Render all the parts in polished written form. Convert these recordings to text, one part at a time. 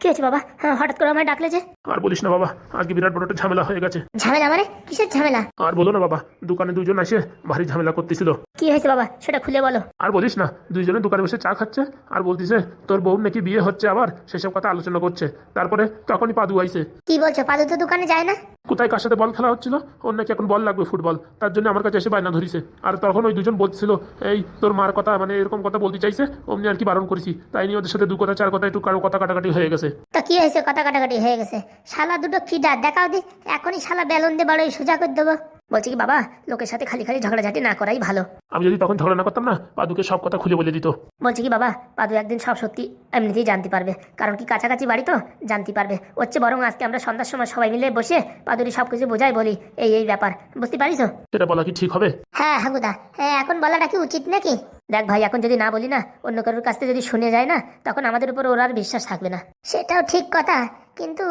হয়েছে বাবা? হ্যাঁ, হঠাৎ করে আমায় ডাকলে যে? আর বলিস না বাবা, আজকে বিরাট বড় একটা ঝামেলা হয়ে গেছে। ঝামেলা মানে? কিসের ঝামেলা? আর বলো না বাবা, দোকানে দুজন এসে ভারী ঝামেলা করতেছিল। কি হয়েছে বাবা, সেটা খুলে বলো। আর বলিস না, দুইজনে দোকানে বসে চা খাচ্ছে আর বলতিছে তোর বউ নাকি বিয়ে হচ্ছে, আবার সেসব কথা আলোচনা করছে। তারপরে তখনই পাদু আইছে। কি বলছো? পাদু তো দোকানে যায় না। কোথায় কার সাথে বল খেলা হচ্ছিল, ওর নাকি এখন বল লাগবে, ফুটবল। তার জন্য আমার কাছে এসে বায়না ধরিছে। আর তখন ওই দুজন বলছিল এই তোর মার কথা, মানে এরকম কথা বলতে চাইছে, অমনি আর কি বারণ করেছি। তাই নিয়ে ওদের সাথে দু কথা চার কথা একটু কারো কথা কাটাকাটি হয়ে গেছে। তো কি হয়েছে? কথা কাটাকাটি হয়ে গেছে? শালা দুটো কি ডাক দেখাও দি, এখনই শালা বেলুন দিয়ে বড়ই সোজা করে দেবো। বলছি কি বাবা, লোকের সাথে খালি খালি ঝগড়াঝাটি না করাই ভালো। আমি যদি তখন ঝগড়া না করতাম না, পাদুকে সব কথা খুলে বলে দিত। বলছি কি বাবা, পাদু একদিন সব সত্যি এমনিতেই জানতে পারবে, কারণ কি কাছাকাছি বাড়ি তো জানতে পারবে। হচ্ছে বরং আজকে আমরা সন্ধ্যার সময় সবাই মিলে বসে পাদুরি সবকিছু বোঝাই, বলি এই এই ব্যাপার, বুঝতে পারিস? সেটা বলা কি ঠিক হবে? হ্যাঁ হাগুদা, হ্যাঁ এখন বলাটা কি উচিত নাকি? দেখ ভাই, এখন যদি না বলি না, অন্য কারোর কাছ থেকে যদি শুনে যায় না, তখন আমাদের উপর ওর আর বিশ্বাস থাকবে না। সেটাও ঠিক কথা, কিন্তু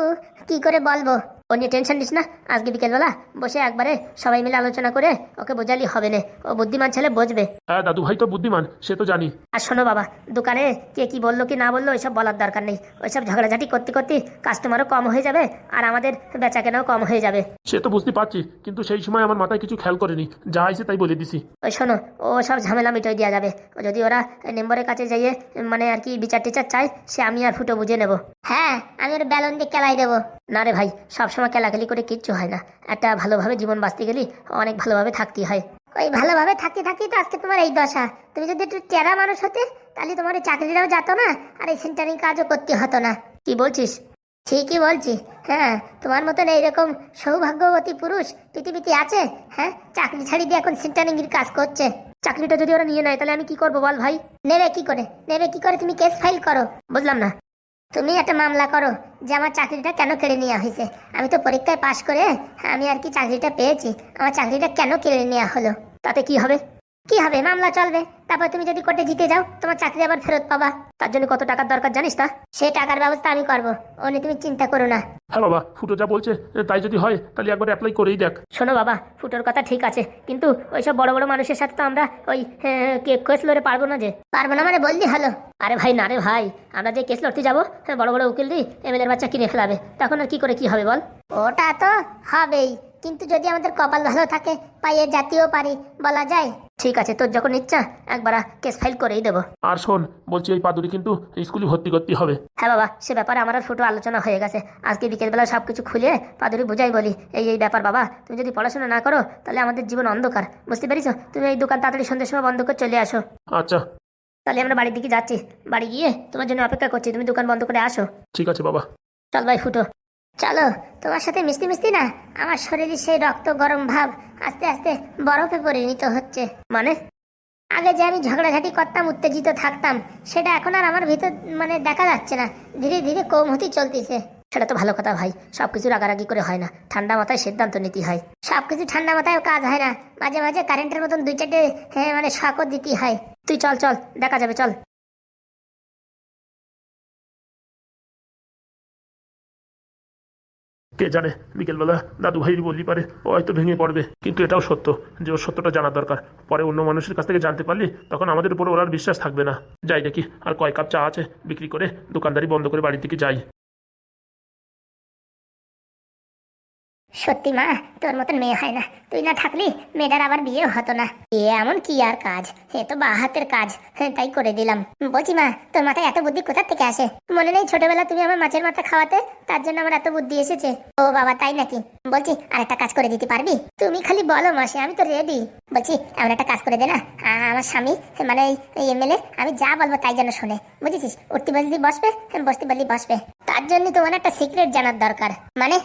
কি করে বলবো? ও নিয়ে টেনশন নিস না, আজকে বিকেলবেলা বসে একবারে সবাই মিলে আলোচনা করে ওকে বোঝালি হবে না। ও বুদ্ধিমান ছেলে, বুঝবে। হ্যাঁ দাদু ভাই তো বুদ্ধিমান, সে তো জানি। আর শোনো বাবা, দোকানে কে কি বললো কি না বললো ওইসব বলার দরকার নেই। ওইসব ঝগড়াঝাটি করতে করতে কাস্টমারও কম হয়ে যাবে আর আমাদের বেচা কেনাও কম হয়ে যাবে। সে তো বুঝতে পারছি, কিন্তু সেই সময় আমার মাথায় কিছু খেয়াল করেনি, যা আইছে তাই বলে দিছি। ওই শোনো, ও সব ঝামেলা মিটাই দেওয়া যাবে। ও যদি ওরা মেম্বারের কাছে যাইয়ে মানে আর কি বিচার টিচার চাই, সে আমি আর ফুটো বুঝে নেব। হ্যাঁ, আমি ওর বেলুন দিয়ে কেলাই দেবো। না রে ভাই, সবসময় কেলাকেলি করে কিচ্ছু হয় না। একটা ভালোভাবে জীবন বাঁচতে গেলে অনেক ভালোভাবে থাকতে হয়। ওই ভালোভাবে থাকতে থাকতেই তো আজকে তোমার এই দশা। তুমি যদি একটু টেরা মানুষ হতে, তাহলে তোমার এই চাকরিটাও যেত না, আর এই সেন্টারিং কাজও করতে হতো না। কি বলছিস? ঠিকই বলছি। হ্যাঁ, তোমার মতন এইরকম সৌভাগ্যবতী পুরুষ পৃথিবীতে আছে? হ্যাঁ, চাকরি ছাড়ি দিয়ে এখন সেন্টারিং এর কাজ করছে। চাকরিটা যদি ওরা নিয়ে নেয়, তাহলে আমি কি করবো বল ভাই? নেবে কি করে? নেবে কি করে? তুমি কেস ফাইল করো। বুঝলাম না। তুমি একটা মামলা করো যে আমার চাকরিটা কেন কেড়ে নেওয়া হয়েছে। আমি তো পরীক্ষায় পাশ করে আমি আর কি চাকরিটা পেয়েছি, আমার চাকরিটা কেন কেড়ে নেওয়া হলো? তাতে কি হবে? কি হবে? মামলা চলবে। তারপর তুমি যদি কোর্টে জিতে যাও, তোমার চাকরি আবার ফেরত পাবা। তার জন্য কত টাকার দরকার জানিস? তা সেই টাকার ব্যবস্থা আমি করবো, ও নিয়ে তুমি চিন্তা করো না। হ্যাঁ বাবা, ফুটো যা বলছে তাই যদি হয়, তাহলে একবার অ্যাপ্লাই করেই দেখ। শোনো বাবা, ফুটোর কথা ঠিক আছে, কিন্তু ওইসব বড় বড় মানুষের সাথে তো আমরা ওই কেস লড়ে পারবো না। যে পারবো না মানে বললি হলো? আরে ভাই না রে ভাই, আমরা যে কেস লড়তে যাবো, বড় বড় উকিল দি এমএলএর বাচ্চা কিনে ফেলাবে, তখন আর কি করে কি হবে বল? ওটা তো হবেই, কিন্তু যদি আমাদের কপাল ভালো থাকে, পাইয়ে জাতীয় পারি, বলা যায়। ঠিক আছে, তোর যখন ইচ্ছা একবার কেস ফাইল করেই দেবো। আর শোন, বলছি ওই পাদুরি কিন্তু স্কুলে ভর্তি করতে হবে। হ্যাঁ বাবা, সে ব্যাপারে আমার আর ফুটো আলোচনা হয়ে গেছে। আজকে বিকেলবেলা সবকিছু খুলে পাদুরি বুঝাই বলি এই এই ব্যাপার। বাবা, তুমি যদি পড়াশোনা না করো, তাহলে আমাদের জীবন অন্ধকার, বুঝতে পেরেছো? তুমি এই দোকান তাড়াতাড়ি সন্ধ্যের সময় বন্ধ করে চলে আসো। আচ্ছা, তাহলে আমরা বাড়ির দিকে যাচ্ছি, বাড়ি গিয়ে তোমার জন্য অপেক্ষা করছি, তুমি দোকান বন্ধ করে আসো। ঠিক আছে বাবা। চল ভাই ফুটো, চলো। তোমার সাথে মিশতে মিশতে না আমার শরীরে সেই রক্ত গরম ভাব আস্তে আস্তে বরফে পরিণত হচ্ছে। মানে আগে যে আমি ঝগড়াঝাটি করতাম, উত্তেজিত থাকতাম, সেটা এখন আর আমার ভিতর মানে দেখা যাচ্ছে না, ধীরে ধীরে কম হতে চলতেছে। সেটা তো ভালো কথা ভাই, সবকিছু রাগারাগি করে হয় না, ঠান্ডা মাথায় সিদ্ধান্ত নিতে হয়। সবকিছু ঠান্ডা মাথায় কাজ হয় না, মাঝে মাঝে কারেন্টের মতন দুই চারটে মানে শকও দিতে হয়। তুই চল চল, দেখা যাবে, চল। কে জানে, বিকেলবেলা দাদু ভাই বললি পারে ও হয়তো ভেঙে পড়বে, কিন্তু এটাও সত্য যে ওর সত্যটা জানা দরকার। পরে অন্য মানুষের কাছ থেকে জানতে পারলি, তখন আমাদের উপর ওর আর বিশ্বাস থাকবে না। যাই দেখি আর কয় কাপ চা আছে, বিক্রি করে দোকানদারি বন্ধ করে বাড়ির দিকে যাই। সত্যি মা, তোর মতন মেয়ে হয় না, তুই না থাকলি মেয়েটার আবার বিয়ে হতো না। এ এমন কি আর কাজ, এ তো বা হাতের কাজ, তাই করে দিলাম। বলছি মা, তোর মাথায় এত বুদ্ধি কোথা থেকে আসে? মনে নেই ছোটবেলা তুমি আমার মাছের মাথা খাওয়াতে, তার জন্য আমার এত বুদ্ধি এসেছে। ও বাবা, তাই নাকি? বলছি আরেকটা কাজ করে দিতে পারবি? তুমি খালি বলো মাসি, আমি তো রেডি। বলছি এমন একটা কাজ করে দে না, আমার স্বামী মানে এই এমএলএ, আমি যা বলবো তাই যেন শোনে, বুঝেছিস? উঠতে বসতে বসবে, বসতে বললি বসবে। তার জন্য তোমার একটা সিক্রেট জানার দরকার। মানে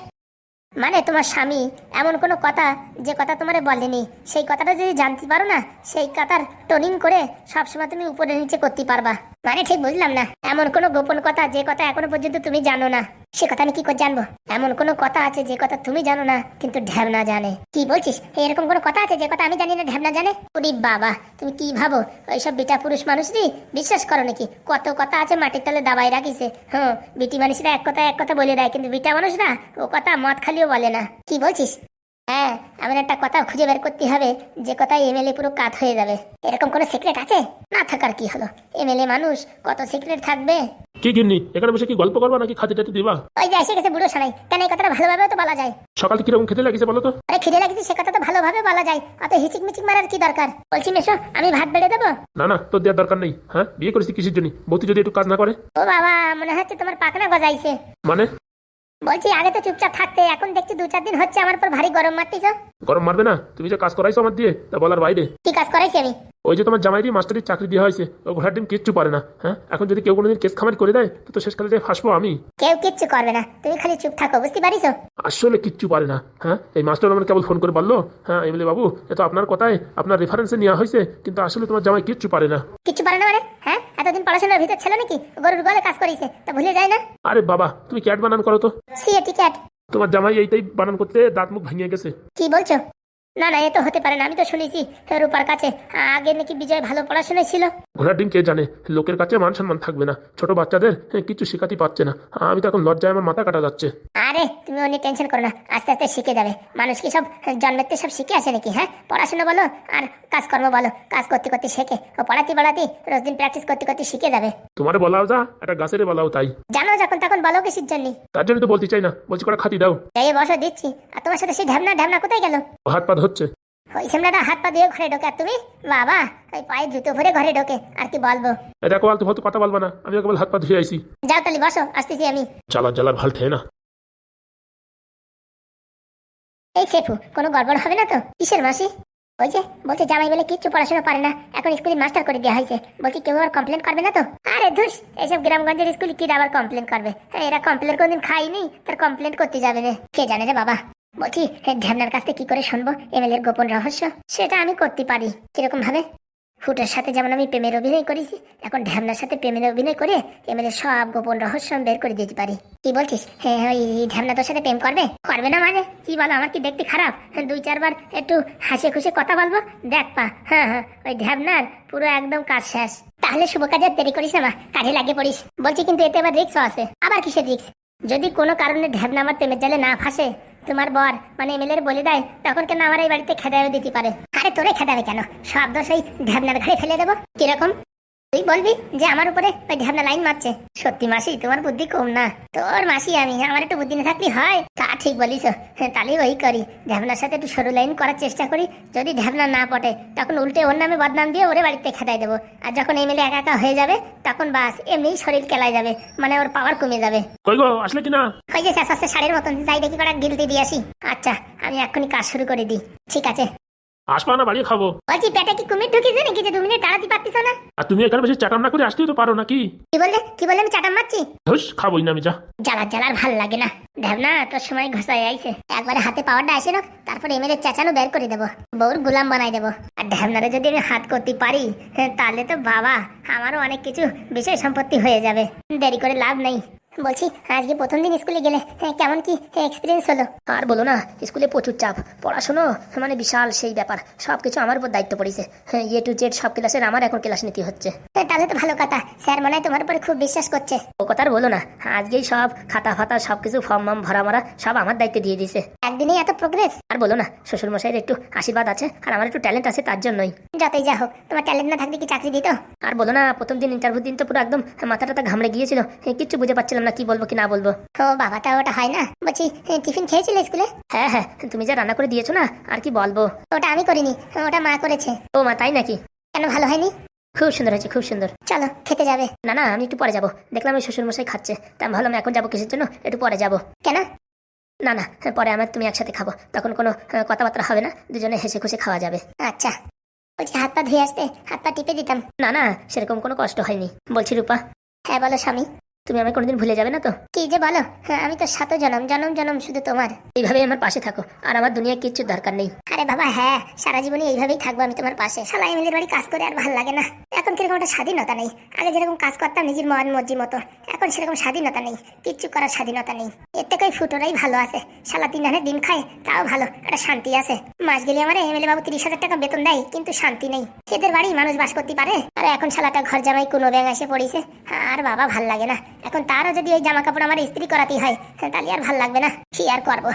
মানে তোমার স্বামী এমন কোনো কথা যে কথা তোমার বলেনি, সেই কথাটা যদি জানতে পারো না, সেই কথার টোনিং করে সবসময় তুমি উপরে নিচে করতে পারবা। মানে ঠিক বুঝলাম না। এমন কোনো গোপন কথা যে কথা এখনো পর্যন্ত তুমি জানো না, সে কথা আমি কি করে জানবো? এমন কোনো কথা আছে যে কথা তুমি জানো না কিন্তু ঢ্যাবনা জানে। কি বলছিস? এরকম কোনো কথা আছে যে কথা আমি জানি না ঢ্যাবনা জানে? ওরে বাবা, তুমি কি ভাবো ওইসব বিটা পুরুষ মানুষই বিশ্বাস করো নাকি? কত কথা আছে মাটির তলে দাবাই রাখিছে। হ্যাঁ, বিটি মানুষরা এক কথা বলে দেয়, কিন্তু বিটা মানুষরা ও কথা মদ খালিও বলে না। কি বলছিস? হ্যাঁ, এমন একটা কথা খুঁজে বের করতে হবে যে কথায় এমএলএ পুরো কাত হয়ে যাবে। এরকম কোনো সিক্রেট আছে? না থাকার কি হলো, এমএলএ মানুষ, কত সিক্রেট থাকবে। কি গিন্নি, এখানে বসে কি গল্প করবা নাকি খাতে টাতে দিবা? ওই যে এসে গেছে বুড়ো সানাই, কেন এই কথাটা ভালোভাবেও তো বলা যায়। সকাল থেকে কিরকম খেতে লাগিছে বলো তো? আরে খিদে লাগছে সে কথা তো ভালোভাবে বলা যায়, অত হিচিক মিচিক মারার কি দরকার? বলছি মেশো, আমি ভাত বেড়ে দেবো? না না, তোর দেওয়ার দরকার নেই। হ্যাঁ, বিয়ে করেছি কিসের জন্য? বৌতি যদি একটু কাজ না করে? ও বাবা, মনে হচ্ছে তোমার পাকনা গজাইছে। মানে? বলছি আগে তো চুপচাপ থাকতে, এখন দেখছি 2-4 দিন হচ্ছে আমার উপর ভারী গরম মারতিস। গরম মারবে না? তুমি যে কাজ করাইছো আমার দিয়ে, তা বলার বাইরে। কি কাজ করাইছি আমি? ওই যে তোমার জামাইরি মাস্টারির চাকরি দেওয়া হয়েছে, ও ঘোড়ার ডিম কিচ্ছু পারে না। হ্যাঁ, এখন যদি কেউ কোনোদিন কেস খামারি করে দেয় তো শেষকালে যে ফাঁসবো আমি। কেউ কিচ্ছু করবে না, তুমি খালি চুপ থাকো, বুঝতে পারিস? আসলে কিচ্ছু পারে না। হ্যাঁ, এই মাস্টার আমার কেবল ফোন করে বললো, হ্যাঁ এমএলএ বাবু, এ তো আপনার কথায় আপনার রেফারেন্সে নেওয়া হয়েছে, কিন্তু আসলে তোমার জামাই কিচ্ছু পারে না। কিচ্ছু পারে না মানে? হ্যাঁ, এতদিন পড়াশোনার ভিতর ছিল নাকি? গরুর গলে কাজ করিছে তা ভুলে যায় না? আরে বাবা, তুমি ক্যাট বানান করো তো। CAT cat? তোমার জামাই এইটাই বানান করতে দাঁত মুখ ভেঙে গেছে। কি বলছো? না না, এ তো হতে পারে না। আমি তো শুনেছি রূপার কাছে আগে নাকি বিজয় ভালো পড়াশোনায় ছিল। ঘোড়ার ডিম কে জানে, লোকের কাছে মান সম্মান থাকবে না, ছোট বাচ্চাদের কিছু শেখাতে পারছে না। আমি তো এখন লজ্জায় আমার মাথা কাটা যাচ্ছে। আরে তুমি অন্য টেনশন করো না, আস্তে আস্তে শিখে যাবে। মানুষ কি সব জন্মেতে সব শিখে আসে নাকি? হ্যাঁ, পড়াশোনা বলো আর কাজকর্ম বলো, কাজ করতে করতে শেখে। ও পড়াতে রোজ দিন প্র্যাকটিস করতে করতে শিখে যাবে। তোমারে বলাও যা, একটা গাছের বলাও তাই। জানো যখন তখন বলো কিসের জন্য? তার জন্য তো বলতে চাই না, বলছি কটা খাতি দাও। যাই বসো, দিচ্ছি। আর তোমার সাথে সেই ঢ্যামনা কোথায় গেল? হাত পা হচ্ছে। ওই সামনাটা হাত পা দিয়ে ঘরে ঢোকে, আর তুমি বাবা ওই পায়ে জুতো ভরে ঘরে ঢোকে। আর কি বলবো? দেখো আলতু ফালতু কথা বলবা না, আমি কেবল হাত পা ধুয়ে আইছি। যাও তাহলে বসো, আসতেছি আমি। জ্বালার ভাল ঠে না। এই সেফু, কোনো গড়বড় হবে না তো? কিসের মাসি? ওই যে বলছে জামাই বলে কিচ্ছু পড়াশোনা পারে না, এখন স্কুলে মাস্টার করে দেওয়া হয়েছে। বলছি কেউ আর কমপ্লেন করবে না তো? আরে ধুস, এইসব গ্রামগঞ্জের স্কুলে কি আবার কমপ্লেন করবে? হ্যাঁ, এরা কমপ্লেন কোনদিন খাইনি, তার কমপ্লেন করতে যাবে না। কে জানে রে বাবা। বলছি ঢ্যামনার কাছ থেকে কি করে শুনবো এমএলএ এর গোপন রহস্য? সেটা আমি করতে পারি। কিরকম ভাবে? ফুটের সাথে যেমন আমি প্রেমের অভিনয় করেছি, এখন ঢ্যামনার সাথে প্রেমের অভিনয় করে এমএলএ সব গোপন রহস্য আমি বের করে দিতে পারি। কি বলছিস? হ্যাঁ, ওই ঢ্যামনা তোর সাথে প্রেম করবে? করবে না মানে কি বলো? আমার কি দেখতে খারাপ? 2-4 বার একটু হাসি খুশি কথা বলবো, দেখ পা। হ্যাঁ, ওই ঢ্যামনার পুরো একদম কাজ শেষ। তাহলে শুভ কাজে দেরি করিস না মা, কাজে লাগিয়ে পড়িস। বলছি কিন্তু এতে আবার রিস্কও আছে। আবার কিসের রিস্ক? যদি কোনো কারণে ঢ্যামনা আমার প্রেমের জালে না ফাঁসে, তোমার বর মানে এমএলএ বলে দেয়, তখন কেন আমার এই বাড়িতে খেদাও দিতে পারে। আরে তোরে খেদাবে কেন? সব দোষ ওই ঢ্যাবনার ঘাড়ে ফেলে দেবো। কিরকম? তুই বলবি যে আমার উপরে ওই ঢ্যাবনা লাইন মারছে? সত্যি মাসি, তোমার বুদ্ধি কম না। তোর মাসি আমি, আমার একটু বুদ্ধি না থাকলে হয়? তা ঠিক বলিস। তাহলে ওই করি, ঢ্যাবনার সাথে একটু সরু লাইন করার চেষ্টা করি। যদি ঢ্যাবনা না পটে, তখন উল্টে ওর নামে বদনাম দিয়ে ওরে বাড়িতে খেদাই দেবো। আর যখন এমএলএ একা একা হয়ে যাবে, তখন বাস এমনি শরীর কেলায় যাবে, মানে ওর পাওয়ার কমে যাবে। কই গো, আসলে কি না? ওই যে শেষ শাড়ির মতন, যাই দেখি কটা গিলতে দিয়ে আসি। আচ্ছা, আমি এক্ষুনি কাজ শুরু করে দিই। ঠিক আছে। আসবা না, বাড়িয়ে খাবো। বলছি পেটে কি কুমির ঢুকিয়েছে নাকি যে 2 মিনিট দাঁড়াতে পারতিস না? আর তুমি এখানে বেশি চাটাম না করে আসতেও তো পারো নাকি? কি বললে আমি চাটাম মারছি? ধুস, খাবোই না আমি, যা। জ্বালার ভাল লাগে না। ঢ্যাবনা তোর সময় ঘষাই আইছে, একবারে হাতে পাওয়ারটা আসে না, তারপরে এমএলএ চেঁচানো বের করে দেবো, বউর গুলাম বানাই দেবো। আর ঢ্যাবনারে যদি আমি হাত করতে পারি, তাহলে তো বাবা আমারও অনেক কিছু বিষয় সম্পত্তি হয়ে যাবে। দেরি করে লাভ নেই। বলছি আজকে প্রথম দিন স্কুলে গেলে কেমন কি এক্সপিরিয়েন্স হলো? আর বলো না, স্কুলে প্রচুর চাপ, পড়াশোনা মানে বিশাল সেই ব্যাপার, সবকিছু আমার উপর দায়িত্ব পড়েছে। এ টু জেড সব ক্লাসের আমার এখন ক্লাস নিতে হচ্ছে। তাহলে তো ভালো কথা, স্যার মনে হয় তোমার উপরে খুব বিশ্বাস করছে। ও কথা আর বলো না, আজকেই সব খাতা ফাতা সবকিছু ফর্ম ভরা মারা সব আমার দায়িত্বে দিয়ে দিয়েছে। একদিনেই এত প্রোগ্রেস? আর বলো না, শ্বশুর মশাইয়ের একটু আশীর্বাদ আছে, আর আমার একটু ট্যালেন্ট আছে, তার জন্যই। যতই যা হোক, তোমার ট্যালেন্ট না থাকলে কি চাকরি দিত? আর বলো না, প্রথম দিন ইন্টারভিউ দিন তো পুরো একদম মাথাটা ঘামড়ে গিয়েছিল, কিচ্ছু বুঝে পাচ্ছিলাম না কি বলবো কি না বলবো। ও বাবা, তা ওটা হয় না। বলছি টিফিন খেয়েছিলে স্কুলে? হ্যাঁ, তুমি যা রান্না করে দিয়েছো না, আর কি বলবো। ওটা আমি করিনি, ওটা মা করেছে। ও মা, তাই নাকি? কেন, ভালো হয়নি? খুব সুন্দর হয়েছে, খুব সুন্দর। চলো খেতে যাবে? না, আমি একটু পরে যাবো, দেখলাম ওই শ্বশুর মশাই খাচ্ছে, তা আমি ভাবলাম এখন যাবো কিসের জন্য, একটু পরে যাবো। কেন? না, পরে আমার তুমি একসাথে খাবো, তখন কোনো কথাবার্তা হবে না, দুজনে হেসে খুশি খাওয়া যাবে। আচ্ছা। বলছি হাত পা ধুয়ে আসতে, হাত পা টিপে দিতাম। না, সেরকম কোনো কষ্ট হয়নি। বলছি রূপা। হ্যাঁ বলো স্বামী। তুমি আমায় কোনোদিন ভুলে যাবে না তো? কি যে বলো, আমি তো 7 জনম শুধু তোমার। এইভাবেই আমার পাশে থাকো, আর আমার দুনিয়ায় কিচ্ছু দরকার নেই। আরে বাবা হ্যাঁ, সারা জীবনই এইভাবেই থাকবো আমি তোমার পাশে। শালা এমএলএর বাড়ি কাজ করে আর ভালো লাগে না। এখন কিরকম একটা স্বাধীনতা নেই। আগে যেরকম কাজ করতাম নিজের মন মর্জি মতো, এখন সেরকম স্বাধীনতা নেই, কিচ্ছু করার স্বাধীনতা নেই। এর থেকে ওই ফুটোরাই ভালো আছে, শালা 3 আনে ডিম খায়, তাও ভালো, একটা শান্তি আছে। মাস গেলে আমার এমএলএ বাবু 30,000 টাকা বেতন দেয়, কিন্তু শান্তি নেই। এদের বাড়ি মানুষ বাস করতে পারে, আর এখন শালাটা ঘর জামাই কোনো ব্যাং এসে পড়েছে, আর বাবা ভাল লাগে না। এখন তারও যদি ওই জামা কাপড় আমার ইস্ত্রি করাতেই হয় তাহলে আর ভাল লাগবে না। কি আর করবো,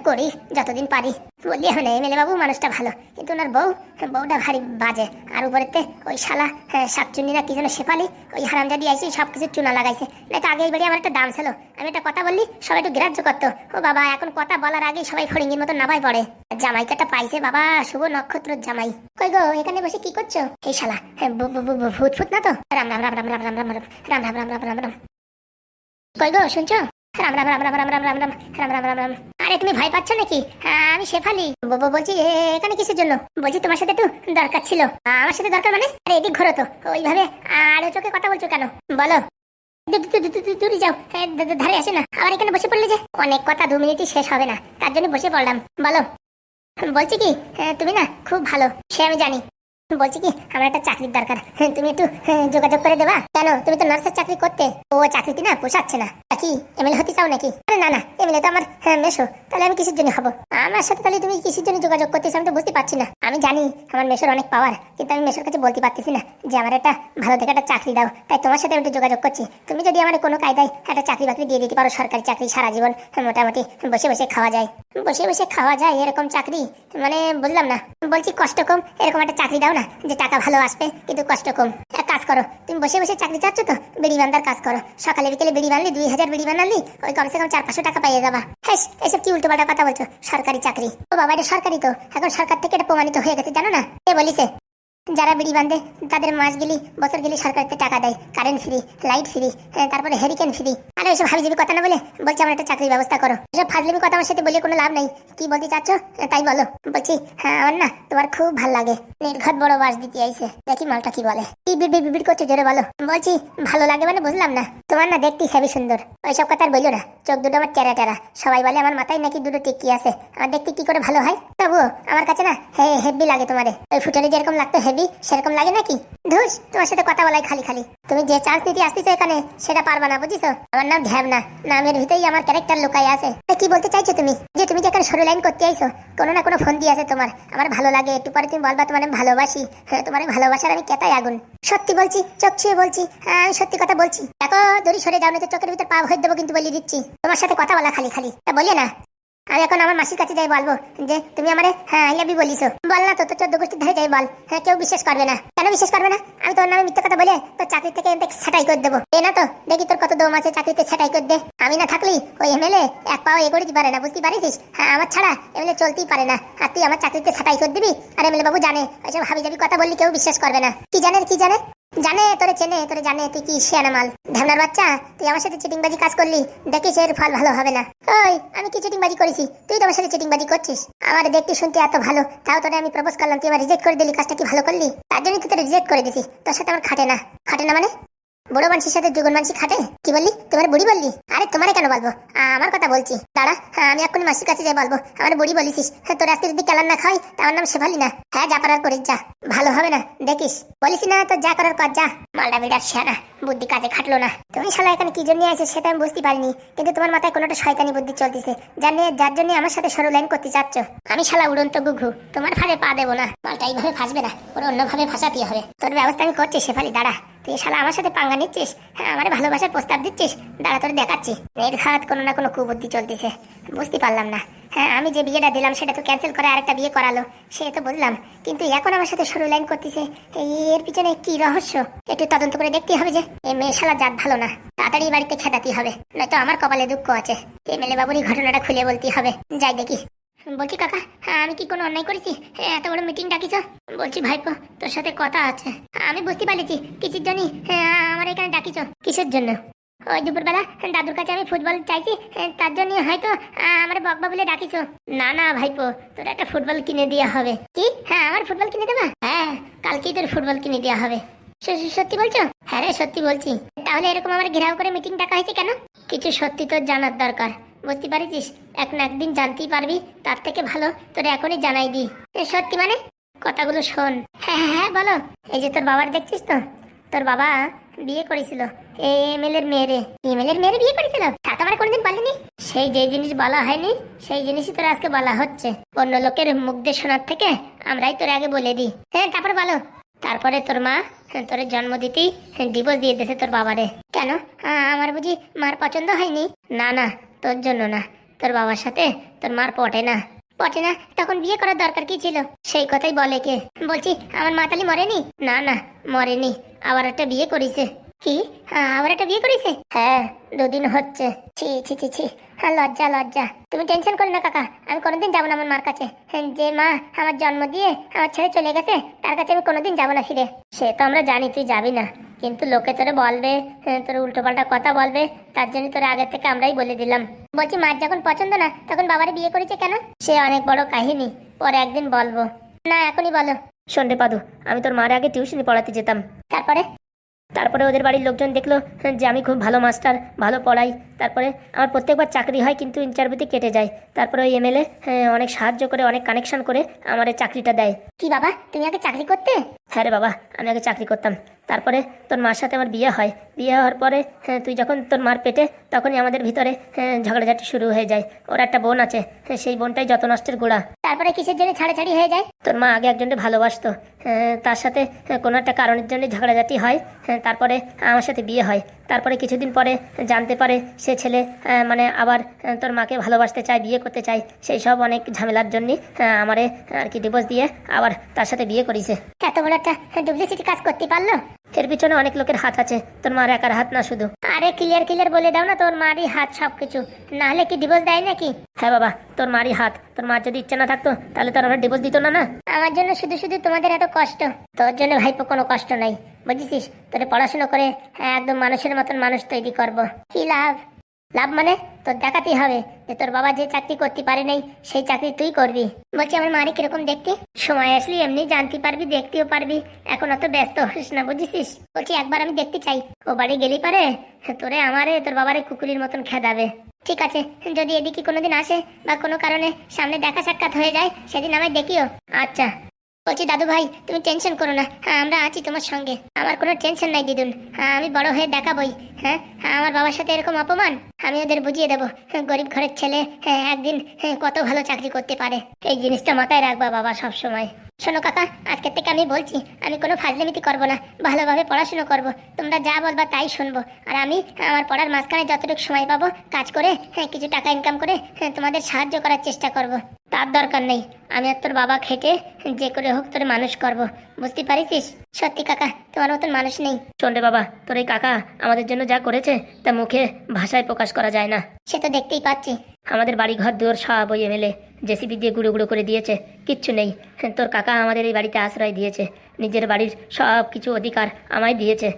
করি যতদিন পারি। বললি হবে না, এমএলএ বাবু মানুষটা ভালো, কিন্তু ওনার বউটা ভারী বাজে। আর উপরেতে ওই শালা শাকচুন্নি না কি যেন শেফালি, ওই হারামজাদি আইসি সব কিছু চুনা লাগাইছে। না তো আগে এই বাড়ি আমার একটা দাম ছিল, আমি একটা কথা বললি সবাই একটু গ্রাহ্য করতো। ও বাবা, এখন কথা বলার আগেই সবাই ফড়িঙ্গির মতো নামায় পড়ে। জামাইকাটা পাইছে বাবা, শুভ নক্ষত্র জামাই। কই গো, এখানে বসে কি করছো? এই শালা ভূত ফুট না তো? রাম রাম রাম রাম রাম রাম রাম রাম রাম রাম রাম রাম রাম রাম। কই গো, শুনছো? রাম রাম রাম রাম রাম রাম রাম রাম রাম রাম রাম রাম। আরে তুমি ভয় পাচ্ছ নাকি? আমি শেফালি বলছি, এখানে কিসের জন্য? বলছি তোমার সাথে একটু দরকার ছিল। আমার সাথে দরকার মানে? আরে এদিক ঘোরো তো, ওইভাবে আরে চোখে কথা বলছো কেন? বলো। দূরে যাও, ধারে আসে না। আবার এখানে বসে পড়লে যে, অনেক কথা 2 মিনিটই শেষ হবে না, তার জন্য বসে পড়লাম। বলো। বলছি কি, তুমি না খুব ভালো, সে আমি জানি। বলছি কি, আমার একটা চাকরির দরকার, তুমি একটু যোগাযোগ করে দেবা? কেন, তুমি তো নার্সের চাকরি করতে, ও চাকরিটি না পোষাচ্ছে না। কি এমএলএ হতে চাও নাকি? আরে না না, এমএলএ তো আমার মেশো, তাহলে আমি কিসের জন্য হবো? আমার সাথে তাহলে তুমি কিসের জন্য যোগাযোগ করতেছো আমি তো বুঝতে পারছি না। আমি জানি আমার মেশোর অনেক পাওয়ার, কিন্তু আমি মেশোর কাছে বলতে পারতেছি না যে আমার একটা ভালো থেকে একটা চাকরি দাও, তাই তোমার সাথে আমি একটু যোগাযোগ করছি। তুমি যদি আমার কোনো কায়দায় একটা চাকরি বাকরি দিয়ে দিতে পারো, সরকারি চাকরি, সারা জীবন মোটামুটি বসে বসে খাওয়া যায়, বসে বসে খাওয়া যায় এরকম চাকরি, মানে বুঝলাম না। বলছি কষ্ট কম এরকম একটা চাকরি দাও না, যে টাকা ভালো আসবে কিন্তু কষ্ট কম। এক কাজ করো, তুমি বসে বসে চাকরি চাচ্ছ তো, বিড়ি বান্ধার কাজ করো। সকালে বিকেলে বিড়ি বানলি, 2000 বিড়ি বানালি, ওই কমসে কম 400-500 টাকা পাইয়ে যাবা। হ্যাঁ, এসব কি উল্টো পাল্টা কথা বলছো? সরকারি চাকরি, ও বাবা এটা সরকারি তো, এখন সরকার থেকে এটা প্রমাণিত হয়ে গেছে, জানো না? কে বলিছে? যারা বিড়ি বান্ধে তাদের মাস গেলি বছর গেলি সরকার থেকে টাকা দেয়, কারেন্ট ফ্রি, লাইট ফ্রি, তারপরে হেরিকেন ফ্রি। আরে ওইসব হাবিজাবি কথা না বলে বলছি আমার একটা চাকরির ব্যবস্থা করো। এসব ফাজলিমি কথা আমার সাথে বলে কোনো লাভ নেই। কি বলতে চাচ্ছ তাই বলো। বলছি আমার না তোমার খুব ভাল লাগে, নির্ঘাত বড় বাস দিতে আইছে, দেখি মালটা কি বলে। কি বিড় করছো জোরে বলো। বলছি ভালো লাগে মানে বুঝলাম না। তোমার না দেখতে হেভি সুন্দর, ওইসব কথা আর বললো না। চোখ দুটো আমার টেরা টেরা, সবাই বলে আমার মাথায় নাকি দুটো টিকি আছে। আমার দেখতে কি করে ভালো হয়? তবুও আমার কাছে না হেভি লাগে তোমারে। ওই ফুটারে যেরকম লাগতো হেভি, সেরকম লাগে নাকি? ধুস, তোমার সাথে কথা বলাই খালি খালি। তুমি যে চান্স নিতে আসতেছো এখানে সেটা পারবা না, বুঝিছো? আমার নাম ঢ্যাবনা, নামের ভিতরেই আমার ক্যারেক্টার লুকাই আছে। কি বলতে চাইছো তুমি? যে তুমি যে এখানে সরু লাইন করতে আইছো, কোনো না কোনো ফোন দিয়ে আছে তোমার, আমার ভালো লাগে, একটু পরে তুমি বলবা তোমার আমি ভালোবাসি। তোমার ভালোবাসার আমি কেতাই আগুন। সত্যি বলছি, চোখ ছুঁয়ে বলছি, আমি সত্যি কথা বলছি। দেখো দড়ি সরে যাও না তো চোখের ভিতর পা ভরে দেবো, কিন্তু বলে দিচ্ছি তোমার সাথে কথা বলা খালি খালি তা বলিয়ে না। আমি এখন আমার মাসির কাছে যাই বলবো যে তুমি আমারে আই লাভ ইউ বলিছো। বল না তো, তোর 14 গোষ্ঠীর ধারে যাই বল। কেউ বিশ্বাস করবে না। কেন বিশ্বাস করবে না? আমি তোর নামে মিথ্যা কথা বলে তোর চাকরি থেকে ছাঁটাই করে দেবো। না তো দেখি তোর কত দম আছে চাকরিতে ছাঁটাই করে দে। আমি না থাকলেই ওই এমএলএ এক পাও এগোতে পারে না, বুঝতে পারিস? আমার ছাড়া এমএলএ চলতেই পারে না। আর তুই আমার চাকরিতে ছাঁটাই করে দিবি, আর এমএলএ বাবু জানে ওইসব হাবিজাবি কথা বললি কেউ বিশ্বাস করবে না। কি জানে জানে তোরে চেনে, তোরে জানে তুই কি শিয়ানা মাল। ঢ্যামনার বাচ্চা, তুই আমার সাথে চিটিংবাজি কাজ করলি, দেখিস এর ফল ভালো হবে না। ওই আমি কি চিটিংবাজি করেছি? তুই তো আমার সাথে চিটিংবাজি করছিস। আমার দেখতে শুনতে এত ভালো, তাও তোরে আমি প্রপোজ করলাম, তুই আমার রিজেক্ট করে দিলি। কাজটা কি ভালো করলি? তার জন্য তুই তোরে রিজেক্ট করে দিছিস। তোর সাথে আমার খাটে না। খাটে না মানে? বড় মানুষের সাথে যুগন মানুষ খাটে? কি বললি? তোমার বুড়ি বললি? আরে তোমারে কেন বলবো, আমার কথা বলছি। দাঁড়া, আমি এক্ষুনি মাসির কাছে যাই বলবো আমার বুড়ি বলিস। তোর আজকে যদি কেলান না খাই তার নাম শেফালি না। যা পারার করিস যা, ভালো হবে না দেখিস। বলিস না তোর যা করার কর যা। মালটা বিরাট শেয়ানা, বুদ্ধি কাজে খাটলো না। তুমি শালা এখানে কি জন্য আছে সেটা আমি বুঝতে পারিনি, কিন্তু তোমার মাথায় কোনো একটা শয়তানি বুদ্ধি চলতেছে, যার জন্য আমার সাথে সরু লাইন করতে চাচ্ছ। আমি শালা উড়ন্ত গুঘু, তোমার ফাঁদে পা দেবো না। মালটা এইভাবে ফাঁসবে না, ওর অন্যভাবে ফাঁসাতে হবে। তোর ব্যবস্থা আমি করছি শেফালি, দাঁড়া। তুই শালা আমার সাথে পাঙ্গা নিচ্ছিস, আমার ভালোবাসার প্রস্তাব দিচ্ছিস, দাঁড়া তোর দেখাচ্ছি। নির্ঘাত কোনো না কোনো কুবুদ্ধি চলতেছে, বুঝতে পারলাম না। আমি যে বিয়েটা দিলাম সেটা তো ক্যান্সেল করে আরেকটা বিয়ে করালো, সে তো বুঝলাম, কিন্তু এখন আমার সাথে সরু লাইন করতেছে। এর পিছনে কি রহস্য একটু তদন্ত করে দেখতে হবে। যে এই মেয়ে শালা জাত ভালো না, তাড়াতাড়ি বাড়িতে খেদাতে হবে, নয়তো আমার কপালে দুঃখ আছে। এমএলএ বাবুরই ঘটনাটা খুলে বলতে হবে। যাই দেখি। বলছি কাকা, আমি কি কোনো অন্যায় করেছি? এত বড় মিটিং ডাকিছ? বলছি ভাইপো, তোর সাথে কথা আছে। আমি বুঝতে পারছি কিসের জন্য আমার এখানে ডাকিছ। কিসের জন্য? ওই দুপুরবেলা দাদুর কাছে আমি ফুটবল চাইছি, তার জন্য হয়তো আমার বকবা বলে ডাকিছ। না না ভাইপো, তোর একটা ফুটবল কিনে দেওয়া হবে। কি? আমার ফুটবল কিনে দেবা? কালকেই তোর ফুটবল কিনে দেওয়া হবে। সত্যি বলছো? হ্যাঁ রে, সত্যি বলছি। তাহলে এরকম আমার ঘেরাও করে মিটিং ডাকা হয়েছে কেন? কিছু সত্যি তোর জানার দরকার, বুঝতে পারিস? এক না একদিন জানতেই পারবি, তার থেকে ভালো তোর এখনই জানাই দি। সত্যি মানে? কথাগুলো শোন। হ্যাঁ বলো। এই যে তোর বাবার দেখছিস তো, তোর বাবা বিয়ে করেছিল এমএলএর মেয়েরে। এমএলএর মেয়েরে বিয়ে করেছিল? তা তো আমার কোনোদিন বলেনি। সেই যে জিনিস বলা হয়নি সেই জিনিসই তোর আজকে বলা হচ্ছে। অন্য লোকের মুখ দিয়ে শোনার থেকে আমরাই তোর আগে বলে দিই। তারপর বলো। তারপরে তোর মা তোর জন্ম দিতেই ডিভোর্স দিয়ে দিয়েছে তোর বাবারে। কেন? আমার বুঝি মার পছন্দ হয়নি? না না, তোর জন্য না, তোর বাবার সাথে তোর মার পটে না। পটে না তখন বিয়ে করার দরকার কি ছিল? সেই কথাই বলে কে? বলছি আমার মা তালি মরেনি? না না, মরেনি, আবার একটা বিয়ে করেছে। কি? আবার একটা বিয়ে করেছে? হ্যাঁ, 2 দিন হচ্ছে। ছি ছি ছি ছি, লজ্জা লজ্জা। তুমি টেনশন করো না কাকা, আমি কোনোদিন যাবো না আমার মার কাছে। যে মা আমার জন্ম দিয়ে আমার ছেড়ে চলে গেছে, তার কাছে আমি কোনোদিন যাবো না ফিরে। সে তো আমরা জানি তুই যাবি না, কিন্তু লোকে তোরে বলবে, তোর উল্টোপাল্টা কথা বলবে, তার জন্য তোর আগে থেকে আমরাই বলে দিলাম। বলছি মার যখন পছন্দ না তখন বাবারে বিয়ে করেছে কেন? সে অনেক বড় কাহিনী, পরে একদিন বলবো। না, এখনই বলো। শোন রে পাদু, আমি তোর মার আগে টিউশনি পড়াতে যেতাম। তারপরে ওদের বাড়ির লোকজন দেখলো যে আমি খুব ভালো মাস্টার, ভালো পড়াই। তারপরে আমার প্রত্যেকবার চাকরি হয়, কিন্তু ইন্টারভিউতে কেটে যায়। তারপরে ওই এমএলএ অনেক সাহায্য করে, অনেক কানেকশন করে আমার এই চাকরিটা দেয়। কি বাবা, তুমি আগে চাকরি করতে? হ্যাঁ রে বাবা, আমি আগে চাকরি করতাম। তারপরে তোর মার সাথে আমার বিয়ে হয়। বিয়ে হওয়ার পরে তুই যখন তোর মার পেটে, তখনই আমাদের ভিতরে ঝগড়াঝাটি শুরু হয়ে যায়। ওর একটা বোন আছে, সেই বোনটাই যত নষ্টের গোড়া। তারপরে কিসের জন্য ছাড়াছাড়ি হয়ে যায়? তোর মা আগে একজনকে ভালোবাসতো, তার সাথে কোনো একটা কারণের জন্য ঝগড়াঝাটি হয়। তারপরে আমার সাথে বিয়ে হয়। তারপরে কিছুদিন পরে জানতে পারে সে ছেলে মানে আবার তোর মাকে ভালোবাসতে চায়, বিয়ে করতে চায়। সেই সব অনেক ঝামেলার জন্যই আমারে আর কি ডিভোর্স দিয়ে আবার তার সাথে বিয়ে করেছে। এত বড় একটা ডুপ্লিসিটি কাজ করতে পারলো? এর পিছনে অনেক লোকের হাত আছে, তোর মার একার হাত না শুধু। আরে ক্লিয়ার বলে দাও না, তোর মারই হাত সবকিছু, না হলে কি ডিভোর্স দেয় নাকি? হ্যাঁ বাবা, তোর মারই হাত। তোর মার যদি ইচ্ছে না থাকতো তাহলে তোর আমার ডিভোর্স দিত না। না, আমার জন্য শুধু শুধু তোমাদের এত কষ্ট? তোর জন্য ভাইপো কোনো কষ্ট নাই, বুঝেছিস? তোরে পড়াশোনা করে একদম মানুষের মতন মানুষ তৈরি করব। কি লাভ? লাভ মানে তোর দেখাতেই হবে যে তোর বাবা যে চাকরি করতে পারে নাই, সেই চাকরি তুই করবি। বলছি আমার মারি কিরকম দেখতে? সময় আসলে এমনি জানতে পারবি, দেখতেও পারবি। এখন অত ব্যস্ত হোস না, বুঝেছিস? বলছি একবার আমি দেখতে চাই। ও বাড়ি গেলি পারে তোরে আমারে তোর বাবারে কুকুরের মতন খেদাবে। ঠিক আছে, যদি এদিকে কোনোদিন আসে বা কোনো কারণে সামনে দেখা সাক্ষাৎ হয়ে যায়, সেদিন আমায় দেখিও। আচ্ছা। বলছি দাদু ভাই, তুমি টেনশন করো না, আমরা আছি তোমার সঙ্গে। আমার কোনো টেনশন নাই দিদুন, আমি বড় হয়ে দেখাবই। আমার বাবার সাথে এরকম অপমান আমি ওদের বুঝিয়ে দেবো। গরিব ঘরের ছেলে একদিন কত ভালো চাকরি করতে পারে, এই জিনিসটা মাথায় রাখবা বাবা সব সময়। শোনো কাকা, আজকের থেকে আমি বলছি, আমি কোনো ফাজলামিতি করবো না, ভালোভাবে পড়াশুনো করব। তোমরা যা বলবা তাই শুনবো। আর আমি আমার পড়ার মাঝখানে যতটুকু সময় পাবো কাজ করে কিছু টাকা ইনকাম করে তোমাদের সাহায্য করার চেষ্টা করব। তার দরকার নেই, আমি আর তোর বাবা খেটে যে করে হোক তোর মানুষ করব, বুঝতে পারিস? সত্যি কাকা, তোমার মতন মানুষ নেই। শোন রে বাবা, তোর এই কাকা আমাদের জন্য যা করেছে তা মুখে ভাষায় প্রকাশ করা যায় না। সে তো দেখতেই পাচ্ছি, আমাদের বাড়ি ঘর দুয়ার সব ওই এমএলএ জেসিবি দিয়ে গুঁড়ো গুঁড়ো করে দিয়েছে, কিচ্ছু নেই। তোর কাকা আমাদের এই বাড়িতে আশ্রয় দিয়েছে, নিজের বাড়ির সব কিছু অধিকার আমায় দিয়েছে,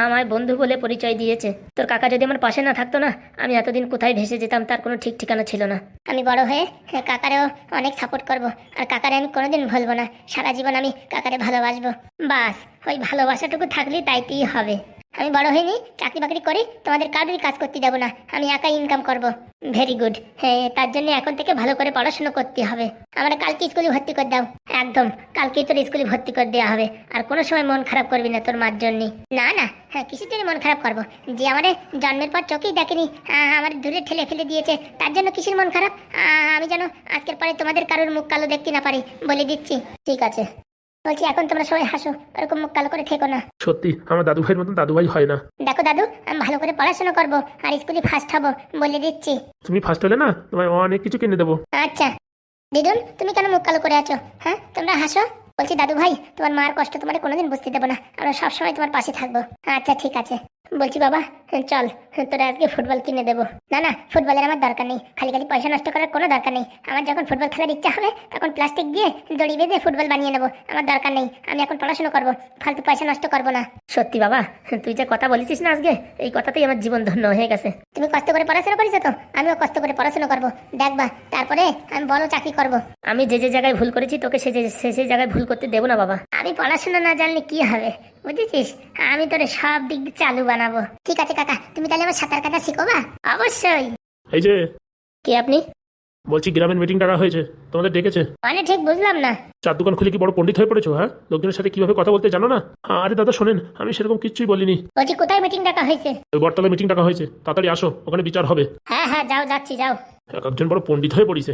আমায় বন্ধু বলে পরিচয় দিয়েছে। তোর কাকা যদি আমার পাশে না থাকতো না, আমি এতদিন কোথায় ভেসে যেতাম তার কোনো ঠিক ঠিকানা ছিল না। আমি বড় হয়ে কাকারেও অনেক সাপোর্ট করব, আর কাকারে আমি কোনোদিন ভুলবো না। সারা জীবন আমি কাকারে ভালোবাসবো, বাস ওই ভালোবাসাটুকু থাকলেই তাইতেই হবে। আমি বড় হইনি, চাকরি বাকরি করি, তোমাদের কারোরই কাজ করতে দেবো না, আমি একাই ইনকাম করব। Very good. তার জন্য এখন থেকে ভালো করে পড়াশোনা করতে হবে। আমরা কালকে স্কুলে ভর্তি করে দাও। একদম, কালকেই তোর স্কুলে ভর্তি করে দেওয়া হবে। আর কোনো সময় মন খারাপ করবি না তোর মার জন্য। না না, কিসের জন্য মন খারাপ করবো? যে আমাদের জন্মের পর চোখেই দেখেনি, আমার দূরে ঠেলে ফেলে দিয়েছে, তার জন্য কিসের মন খারাপ? আমি যেন আজকের পরে তোমাদের কারোর মুখ কালো দেখতে না পারি, বলে দিচ্ছি। ঠিক আছে, বলছি এখন তোমরা সবাই হাসো, এরকম মুখ কালো করে থেকো না। সত্যি আমার দাদু ভাইয়ের মতন দাদু ভাই হয় না। দেখো দাদু, আমি ভালো করে পড়াশোনা করবো আর স্কুলে ফার্স্ট হবো, বলে দিচ্ছি। তুমি ফার্স্ট হলে না, তোমায় অনেক কিছু কিনে দেবো। আচ্ছা দিদুন, তুমি কেন মুখ কালো করে আছো? তোমরা হাসো। বলছি দাদু ভাই, তোমার মার কষ্ট তোমার কোনোদিন বুঝতে দেবো না, আমরা সবসময় তোমার পাশে থাকবো। আচ্ছা ঠিক আছে। বলছি বাবা, চল তোরা আজকে ফুটবল কিনে দেবো। না না, ফুটবলের আমার দরকার নেই, খালি খালি পয়সা নষ্ট করার কোনো দরকার নেই। আমার যখন ফুটবল খেলার ইচ্ছা হবে তখন প্লাস্টিক দিয়ে দড়ি বেঁধে ফুটবল বানিয়ে নেবো, আমার দরকার নেই। আমি এখন পড়াশোনা করবো, ফালতু পয়সা নষ্ট করবো না। সত্যি বাবা, তুই যে কথা বলেছিস না আজকে, এই কথাতেই আমার জীবন ধন্য হয়ে গেছে। তুমি কষ্ট করে পড়াশোনা করেছো তো, আমিও কষ্ট করে পড়াশোনা করবো, দেখবা তারপরে আমি বড় চাকরি করবো। আমি যে যে জায়গায় ভুল করেছি তোকে সেই জায়গায় ভুল করতে দেবো না বাবা। আমি পড়াশোনা না জানলে কি হবে, বুঝেছিস? আমি তোরে সব দিক দিয়ে চালু বানাবো। ঠিক আছে কাকা, তুমি তাহলে আমার সাঁতার কাটা শিখোবা? অবশ্যই। এই যে কে আপনি? বলছি গ্রামের মিটিং ডাকা হয়েছে, তোমাদের ডেকেছে। মানে ঠিক বুঝলাম না। চার দোকান খুলে কি বড় পণ্ডিত হয়ে পড়েছো? লোকজনের সাথে কিভাবে কথা বলতে জানো না? আরে দাদা শোনেন, আমি সেরকম কিচ্ছুই বলিনি। বলছি কোথায় মিটিং ডাকা হয়েছে? ওই বটতলায় মিটিং ডাকা হয়েছে, তাড়াতাড়ি আসো, ওখানে বিচার হবে। হ্যাঁ যাও, যাচ্ছি, যাও। একজন বড় পণ্ডিত হয়ে পড়িছে।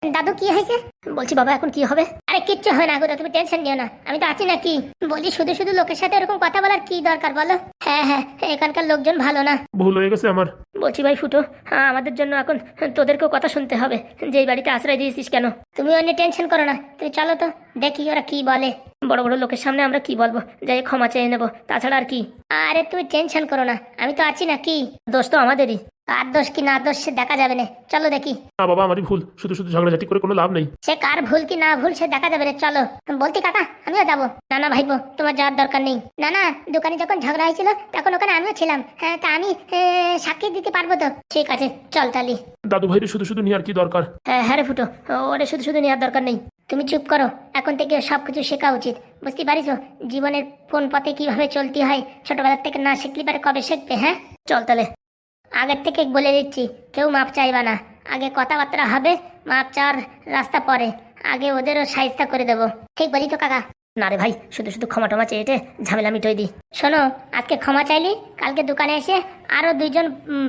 দাদু কি হয়েছে? বলছি বাবা এখন কি হবে? আরে কিচ্ছু হয় না গো, তুমি টেনশন নিও না, আমি তো আছি নাকি। বলি শুধু শুধু লোকের সাথে এরকম কথা বলার কি দরকার বলো? হ্যাঁ হ্যাঁ, এখানকার লোকজন ভালো না। ভুল হয়ে গেছে আমার। বলছি ভাই ফুটো, হ্যাঁ আমাদের জন্য এখন তোদেরকেও কথা শুনতে হবে যে এই বাড়িতে আশ্রয় দিয়েছিস কেন। তুমি অনেক টেনশন করো না, তুমি চলো তো দেখি ওরা কি বলে। বড় বড় লোকের সামনে আমরা কি বলবো, যাই ক্ষমা চেয়ে নেবো, তাছাড়া আর কি। আরে তুমি টেনশন করো না, আমি তো আছি নাকি। দোষ তো আমাদেরই, আর দোষ কি না দোষ সে দেখা যাবে না, চলো দেখি। না বাবা, আমারই ভুল, শুধু শুধু ঝগড়াঝাটি করে কোনো লাভ নেই। সে কার ভুল কি না ভুল সে দেখা যাবে রে, চলো। বলতি কাকা আমিও যাবো। না না ভাইপো, তোমার যাওয়ার দরকার নেই। না না, দোকানে যখন ঝগড়া হয়েছিল তখন ওখানে আমিও ছিলাম, হ্যাঁ তা আমি সাক্ষী দিতে পারবো তো। ঠিক আছে চল তালি। দাদু ভাইরে শুধু শুধু নিয়ে আর কি দরকার? হ্যাঁ রে ফুটো, ওরে শুধু শুধু নেওয়ার দরকার নেই। তুমি চুপ করো, এখন থেকে সবকিছু শেখা উচিত, বুঝতে পারিস? জীবনের কোন পথে কিভাবে চলতে হয় ছোটবেলার থেকে না শিখলি পারে কবে শিখবে? হ্যাঁ চল তাহলে। আগের থেকে বলে দিচ্ছি, কেউ মাপ চাইবা না, আগে কথাবার্তা হবে, মাপ চাওয়ার রাস্তা পরে, আগে ওদেরও সাহিস্তা করে দেবো। ঠিক বলি তো কাকা? না রে ভাই, শুধু শুধু ক্ষমা টমা চেয়েটে ঝামেলা মিটোই দি। শোনো, আজকে ক্ষমা চাইলি, কালকে দোকানে এসে আরো দুইজন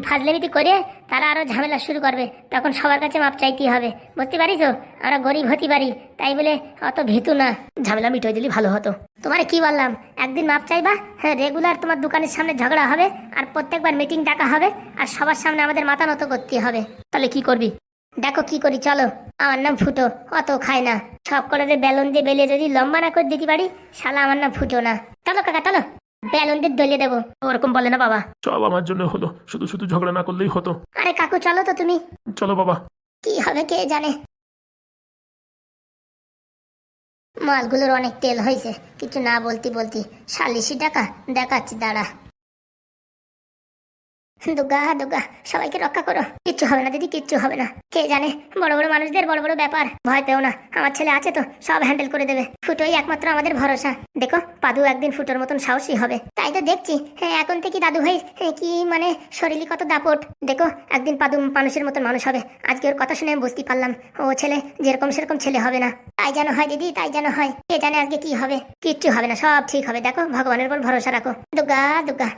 ফাজলেমিতি করে তারা আরো ঝামেলা শুরু করবে, তখন সবার কাছে মাপ চাইতেই হবে, বুঝতে পারিস? আমরা গরিব হতে পারি, তাই বলে অত ভীতু না। ঝামেলা মিটোই দিলি ভালো হতো। তোমারে কি বললাম, একদিন মাপ চাইবা, হ্যাঁ রেগুলার তোমার দোকানের সামনে ঝগড়া হবে, আর প্রত্যেকবার মিটিং ডাকা হবে, আর সবার সামনে আমাদের মাথা নত করতে হবে। তাহলে কি করবি? দেখো কি করি, চলো। আমার নাম ফুটো, অত খায় না, সব কটারে বেলুন দিয়ে বেলে যদি লম্বা না করে দিতে পারি, শালা আমার নাম ফুটো না। চলো কাকা চলো, বেলুন দিয়ে দলিয়ে দেবো। ওরকম বলে না বাবা, সব আমার জন্য হলো, শুধু শুধু ঝগড়া না করলেই হতো। আরে কাকু চলো তো তুমি। চলো বাবা। কি হবে কে জানে, মালগুলোর অনেক তেল হয়েছে, কিছু না বলতে বলতে সালিশি টাকা দেখাচ্ছি, দাঁড়া। দুর্গা দুর্গা, সবাইকে রক্ষা করো, কিচ্ছু হবে না দিদি, কিচ্ছু হবে না। কে জানে, বড় বড় মানুষদের বড় বড় ব্যাপার, ভয় পেও না, আমার ছেলে আছে তো, সব হ্যান্ডেল করে দেবে। ফুটোই একমাত্র আমাদের ভরসা। দেখো পাদু একদিন ফুটোর মতন সাহসী হবে, তাই তো দেখছি। হ্যাঁ এখন থেকে দাদু ভাই কি মানে শরীরে কত দাপট, দেখো একদিন পাদু মানুষের মতন মানুষ হবে। আজকে ওর কথা শুনে আমি বুঝতে পারলাম ও ছেলে যেরকম সেরকম ছেলে হবে না। তাই যেন হয় দিদি, তাই যেন হয়। কে জানে আজকে কি হবে, কিচ্ছু হবে না, সব ঠিক হবে। দেখো ভগবানের উপর ভরসা রাখো। দুর্গা দুর্গা।